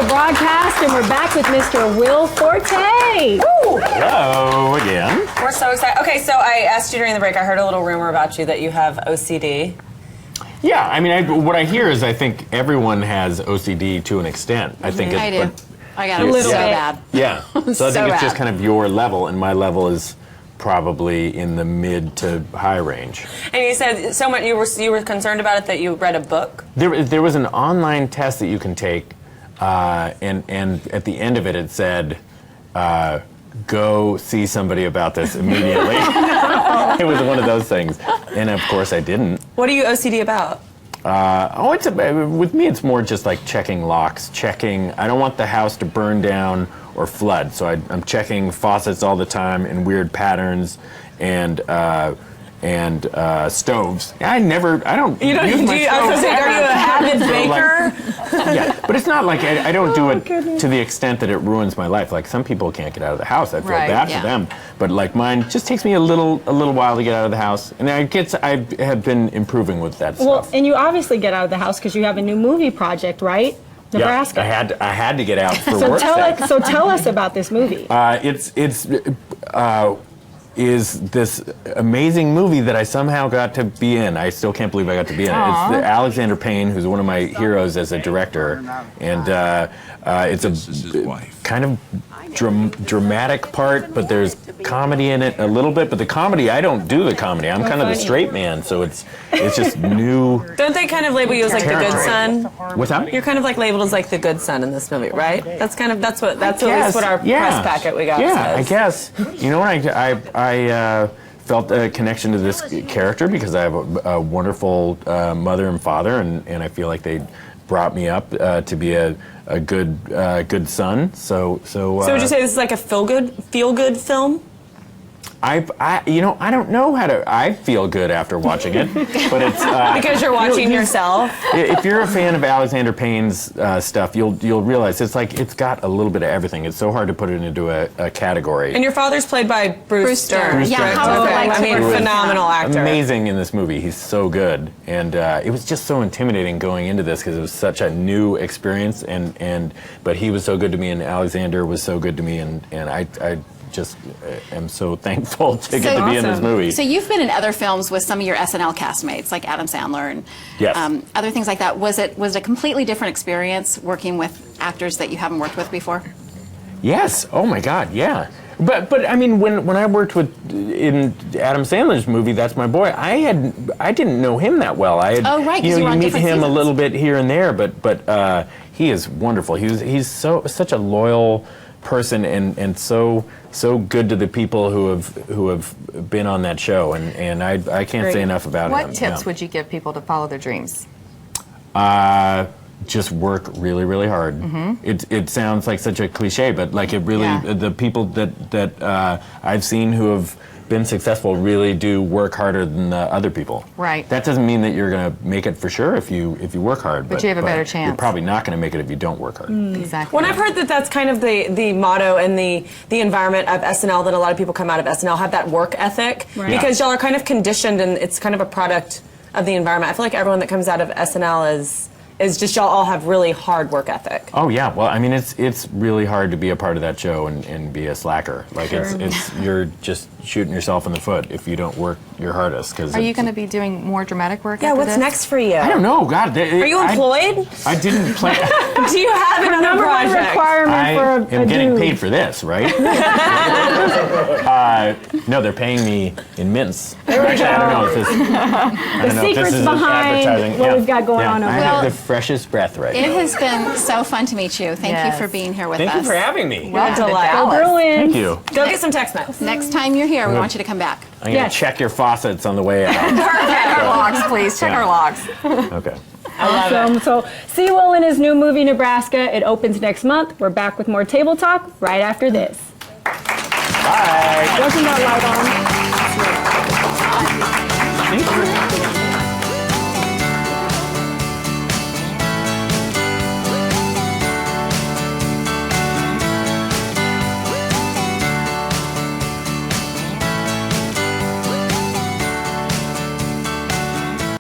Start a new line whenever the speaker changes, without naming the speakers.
the broadcast, and we're back with Mr. Will Forte.
Woo! Hello again.
We're so excited. Okay, so I asked you during the break, I heard a little rumor about you that you have OCD.
Yeah, I mean, what I hear is I think everyone has OCD to an extent. I think
I do.
but
I got it so bad.
Yeah, so I think
So
it's
bad.
just kind of your level, and my level is probably in the mid to high range.
And you said so much. You were concerned about it that you read a book.
There was an online test that you can take, and at the end of it, it said, "Go see somebody about this immediately." It was one of those things, and of course I didn't.
What are you OCD about?
With me, it's more just like checking locks, I don't want the house to burn down or flood, so I'm checking faucets all the time in weird patterns, and stoves. I don't use my stove.
I was gonna say, are you a avid baker?
Yeah, but it's not like I don't do it to the extent that it ruins my life. Like some people can't get out of the house. I feel bad for them. But like mine just takes me a little while to get out of the house. And I have been improving with that
Well,
stuff.
and you obviously get out of the house because you have a new movie project, right? Nebraska.
Yeah, I had to get out for
So
work's sake.
so tell us about this movie.
Is this amazing movie that I somehow got to be in. I still can't believe I got to be in it. It's Alexander Payne, who's one of my heroes as a director, and it's a kind of dramatic part, but there's comedy in it a little bit. But the comedy, I don't do the comedy. I'm kind of the straight man, so it's just new.
Don't they kind of label you as like the good son?
What's that?
You're kind of like labeled as like the good son in this movie, right? That's at least what our
Yeah.
press packet we got
Yeah,
says.
I guess. You know what? I felt a connection to this character because I have a wonderful mother and father, and I feel like they brought me up to be a good son. So
would you say this is like a feel good film?
I don't know how to. I feel good after watching it, but it's
Because you're watching yourself.
If you're a fan of Alexander Payne's stuff, you'll realize it's got a little bit of everything. It's so hard to put it into a category.
And your father's played by Bruce Stern.
Bruce
Yeah,
Stern.
how was it like to work with
phenomenal actor.
Amazing in this movie. He's so good, and it was just so intimidating going into this because it was such a new experience. But he was so good to me, and Alexander was so good to me, and I just am so thankful to get to be in this movie.
So you've been in other films with some of your SNL castmates, like Adam Sandler and
Yes.
other things like that. Was it a completely different experience working with actors that you haven't worked with before?
Yes. Oh my God. Yeah. But I mean, when I worked in Adam Sandler's movie, That's My Boy, I didn't know him that well. I had,
Oh, right, 'cause
you
you were on
meet
different
him
seasons.
a little bit here and there, but he is wonderful. He's such a loyal person and so good to the people who have been on that show, and I can't say enough about him.
What tips would you give people to follow their dreams?
Just work really, really hard. It sounds like such a cliche, but like it really, the people that I've seen who have been successful really do work harder than the other people.
Right.
That doesn't mean that you're going to make it for sure if you work hard.
But you have a better chance.
You're probably not going to make it if you don't work hard.
Exactly.
When I've heard that that's kind of the motto and the environment of SNL, that a lot of people come out of SNL have that work ethic, because y'all are kind of conditioned and it's kind of a product of the environment. I feel like everyone that comes out of SNL is just y'all all have really hard work ethic.
Oh yeah, well I mean it's really hard to be a part of that show and be a slacker. Like it's you're just shooting yourself in the foot if you don't work your hardest.
Are you going to be doing more dramatic work?
Yeah,
after
what's
this?
next for you?
I don't know. God,
Are you employed?
I didn't plan.
Do you have another
Number one
project?
requirement
I
for
am
a
getting
dude.
paid for this, right? No, they're paying me in mints. Actually, I don't know if this. I don't know if
secrets
this is
behind
advertising.
what we've got going on over
I
there.
have the freshest breath right
It
now.
has been so fun to meet you. Thank you for being here with
Thank
us.
you for having me.
Welcome to
Delight.
Dallas.
Bruins.
Thank you.
Go get some Tex-Mex.
Next time you're here, we want you to come back.
I'm gonna check your faucets on the way out.
Check our locks, please. Check our locks.
Okay.
Awesome. So see Will in his new movie, Nebraska. It opens next month. We're back with more Table Talk right after this.
Bye.
Wasn't that light on?
Thank you.